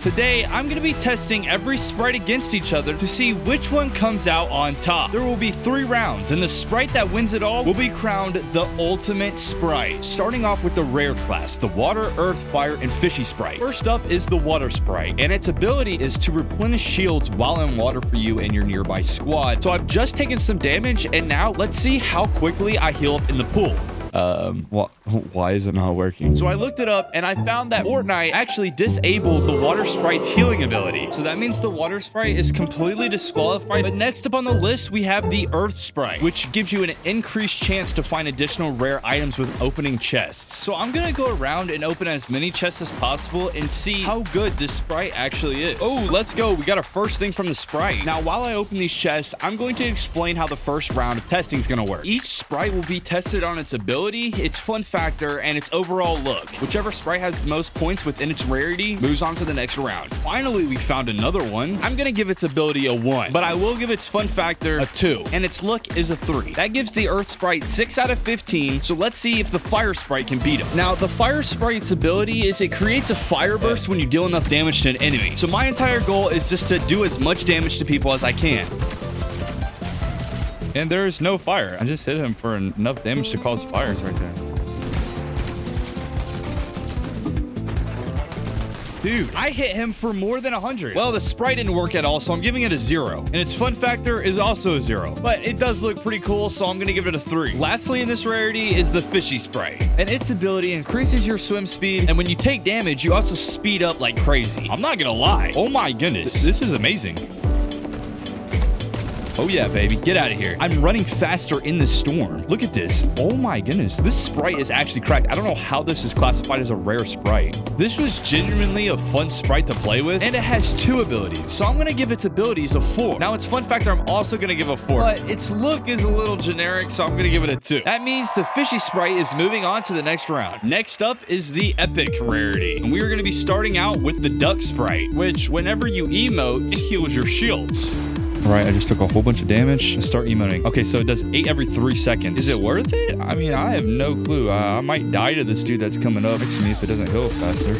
Today, I'm going to be testing every Sprite against each other to see which one comes out on top. There will be 3 rounds, and the Sprite that wins it all will be crowned the ultimate Sprite. Starting off with the rare class, the Water, Earth, Fire, and Fishy Sprite. First up is the Water Sprite, and its ability is to replenish shields while in water for you and your nearby squad. So I've just taken some damage, and now let's see how quickly I heal up in the pool. Why is it not working? So I looked it up and I found that Fortnite actually disabled the Water Sprite's healing ability. So that means the Water Sprite is completely disqualified. But next up on the list, we have the Earth Sprite, which gives you an increased chance to find additional rare items with opening chests. So I'm gonna go around and open as many chests as possible and see how good this Sprite actually is. Oh, let's go. We got our first thing from the Sprite. Now, while I open these chests, I'm going to explain how the first round of testing is gonna work. Each Sprite will be tested on its ability, its fun factor, and its overall look. Whichever Sprite has the most points within its rarity moves on to the next round. Finally, we found another one. I'm gonna give its ability a 1, but I will give its fun factor a 2, and its look is a 3. That gives the Earth Sprite 6 out of 15, so let's see if the Fire Sprite can beat him. Now, the Fire Sprite's ability is it creates a fire burst when you deal enough damage to an enemy. So my entire goal is just to do as much damage to people as I can. And there is no fire. I just hit him for enough damage to cause fires right there. Dude, I hit him for more than 100. Well, the Sprite didn't work at all, so I'm giving it a 0. And its fun factor is also a 0. But it does look pretty cool, so I'm gonna give it a 3. Lastly in this rarity is the Fishy Sprite. And its ability increases your swim speed, and when you take damage, you also speed up like crazy. I'm not gonna lie. Oh my goodness. This is amazing. Oh yeah, baby. Get out of here. I'm running faster in the storm. Look at this. Oh my goodness. This Sprite is actually cracked. I don't know how this is classified as a rare Sprite. This was genuinely a fun Sprite to play with, and it has 2 abilities. So I'm going to give its abilities a 4. Now, its fun factor, I'm also going to give a 4. But its look is a little generic, so I'm going to give it a 2. That means the Fishy Sprite is moving on to the next round. Next up is the Epic rarity. And we are going to be starting out with the Duck Sprite, which whenever you emote, it heals your shields. All right, I just took a whole bunch of damage and start emoting. Okay, so it does 8 every 3 seconds. Is it worth it? I mean, I have no clue. I might die to this dude that's coming up next to me if it doesn't heal faster.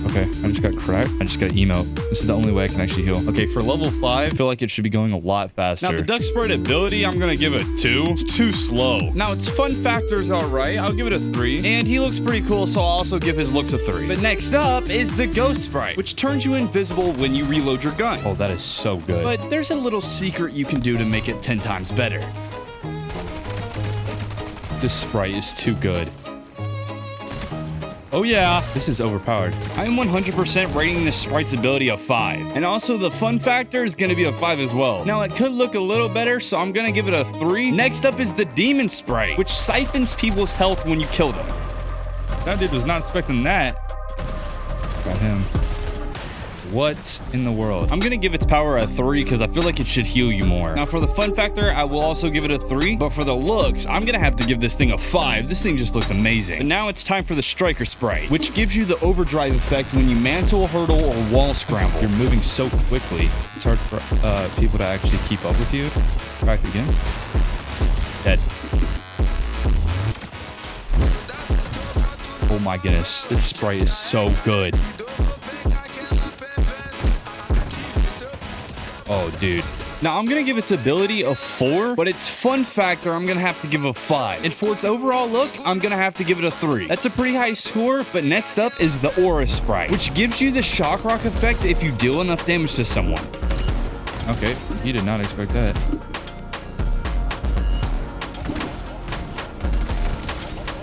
Okay, I just got cracked. I just got emote. This is the only way I can actually heal. Okay, for level 5, I feel like it should be going a lot faster. Now, the Duck Sprite ability, I'm gonna give it a 2. It's too slow. Now, its fun factor is all right. I'll give it a 3. And he looks pretty cool, so I'll also give his looks a 3. But next up is the Ghost Sprite, which turns you invisible when you reload your gun. Oh, that is so good. But there's a little secret you can do to make it 10 times better. This Sprite is too good. Oh yeah, this is overpowered. I'm 100% rating this Sprite's ability a 5. And also the fun factor is going to be a 5 as well. Now it could look a little better, so I'm going to give it a 3. Next up is the Demon Sprite, which siphons people's health when you kill them. That dude was not expecting that. Got him. What in the world? I'm gonna give its power a 3 because I feel like it should heal you more. Now for the fun factor, I will also give it a 3, but for the looks, I'm gonna have to give this thing a 5. This thing just looks amazing. But now it's time for the Striker Sprite, which gives you the overdrive effect when you mantle, hurdle, or wall scramble. You're moving so quickly, it's hard for people to actually keep up with you. Cracked again. Dead. Oh my goodness, this Sprite is so good. Oh, dude. Now, I'm going to give its ability a 4, but its fun factor, I'm going to have to give a 5. And for its overall look, I'm going to have to give it a 3. That's a pretty high score, but next up is the Aura Sprite, which gives you the Shock Rock effect if you deal enough damage to someone. Okay, you did not expect that.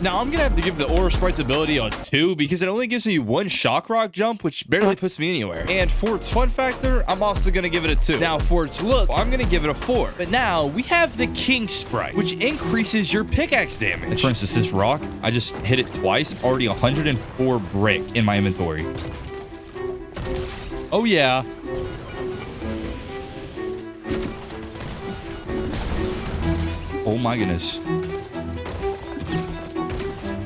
Now, I'm going to have to give the Aura Sprite's ability a 2 because it only gives me 1 Shock Rock jump, which barely puts me anywhere. And for its fun factor, I'm also going to give it a 2. Now, for its look, I'm going to give it a 4. But now, we have the King Sprite, which increases your pickaxe damage. And for instance, this rock, I just hit it twice, already 104 brick in my inventory. Oh, yeah. Oh, my goodness.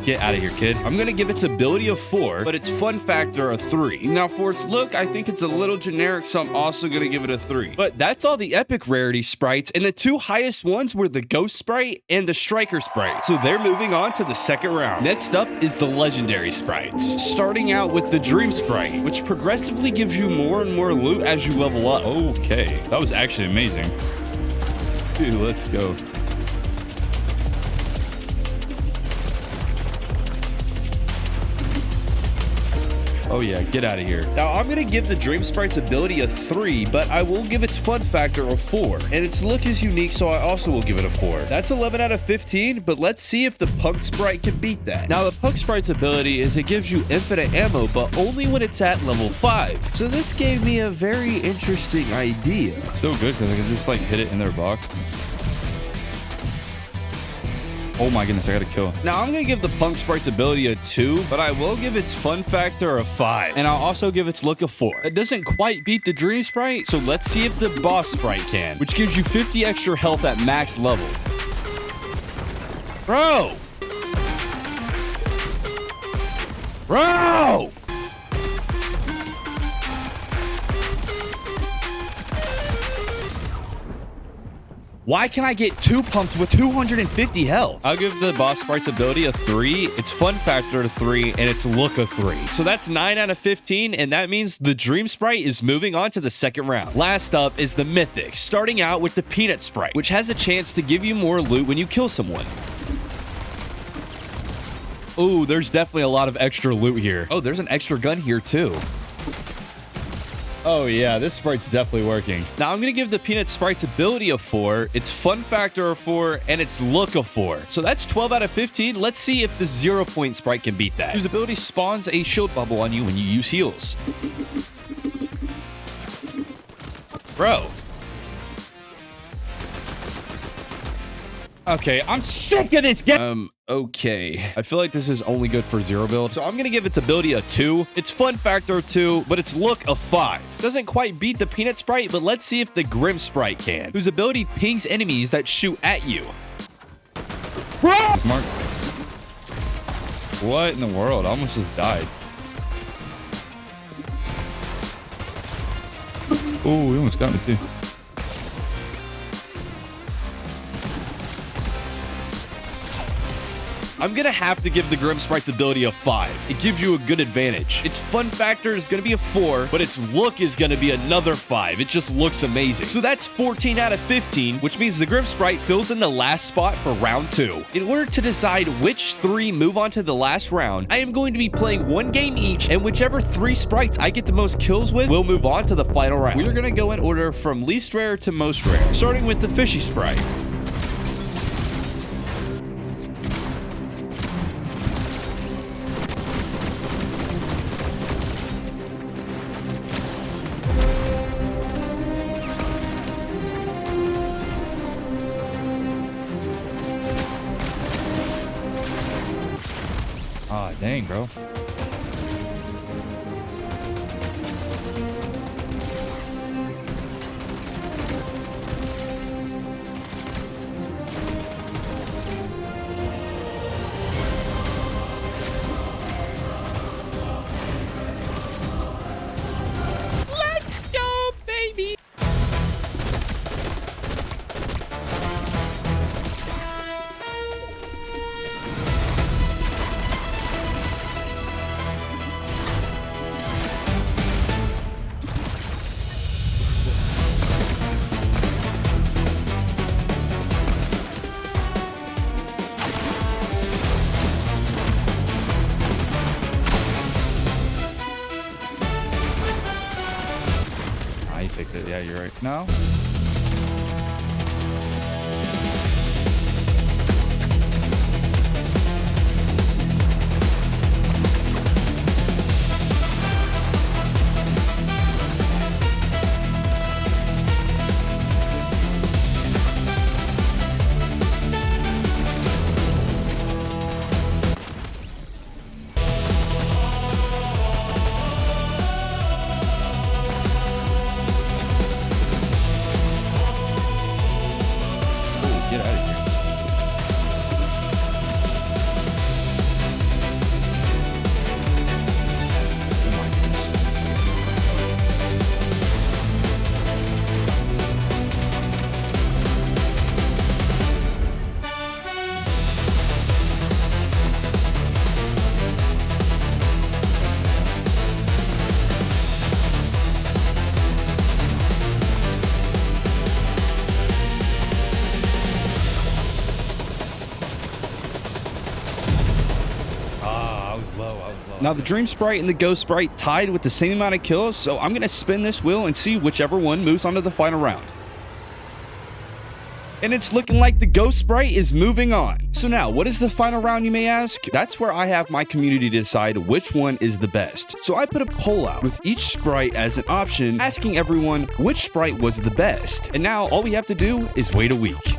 Get out of here, kid. I'm gonna give its ability a 4, but its fun factor a 3. Now, for its look, I think it's a little generic, so I'm also gonna give it a 3. But that's all the epic rarity sprites, and the two highest ones were the Ghost Sprite and the Striker Sprite. So they're moving on to the second round. Next up is the legendary sprites. Starting out with the Dream Sprite, which progressively gives you more and more loot as you level up. Okay, that was actually amazing. Dude, let's go. Oh yeah, get out of here. Now, I'm gonna give the Dream Sprite's ability a 3, but I will give its fun factor a 4. And its look is unique, so I also will give it a 4. That's 11 out of 15, but let's see if the Punk Sprite can beat that. Now, the Punk Sprite's ability is it gives you infinite ammo, but only when it's at level 5. So this gave me a very interesting idea. So good, because I can just like hit it in their box. Oh my goodness, I gotta kill. Now, I'm gonna give the Punk Sprite's ability a 2, but I will give its fun factor a 5. And I'll also give its look a 4. It doesn't quite beat the Dream Sprite, so let's see if the Boss Sprite can, which gives you 50 extra health at max level. Bro! Bro! Why can I get 2 pumped with 250 health? I'll give the Boss Sprite's ability a 3, its fun factor a 3, and its look a 3. So that's 9 out of 15, and that means the Dream Sprite is moving on to the second round. Last up is the Mythic, starting out with the Peanut Sprite, which has a chance to give you more loot when you kill someone. Ooh, there's definitely a lot of extra loot here. Oh, there's an extra gun here too. Oh yeah, this Sprite's definitely working. Now I'm gonna give the Peanut Sprite's ability a 4, its fun factor a 4, and its look a 4. So that's 12 out of 15. Let's see if the 0-point Sprite can beat that, whose ability spawns a shield bubble on you when you use heals. Bro. Okay, I'm sick of this game. Okay. I feel like this is only good for 0 build. So I'm gonna give its ability a 2, its fun factor a 2, but its look a 5. Doesn't quite beat the Peanut Sprite, but let's see if the Grim Sprite can, whose ability pings enemies that shoot at you. Mark. What in the world? I almost just died. Oh, he almost got me too. I'm gonna have to give the Grim Sprite's ability a 5. It gives you a good advantage. Its fun factor is gonna be a 4, but its look is gonna be another 5. It just looks amazing. So that's 14 out of 15, which means the Grim Sprite fills in the last spot for round 2. In order to decide which 3 move on to the last round, I am going to be playing 1 game each, and whichever 3 sprites I get the most kills with will move on to the final round. We are gonna go in order from least rare to most rare, starting with the Fishy Sprite. Ah, dang, bro. Let's go, baby. I picked it. Yeah, you're right. No. Now, the Dream Sprite and the Ghost Sprite tied with the same amount of kills, so I'm going to spin this wheel and see whichever one moves on to the final round. And it's looking like the Ghost Sprite is moving on. So now, what is the final round, you may ask? That's where I have my community to decide which one is the best. So I put a poll out with each Sprite as an option, asking everyone which Sprite was the best. And now, all we have to do is wait a week.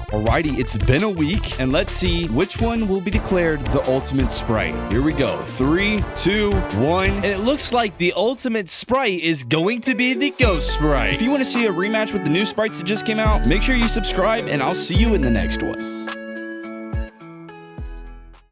Alrighty, it's been a week, and let's see which one will be declared the ultimate Sprite. Here we go. 3, 2, 1. And it looks like the ultimate Sprite is going to be the Ghost Sprite. If you want to see a rematch with the new Sprites that just came out, make sure you subscribe, and I'll see you in the next one.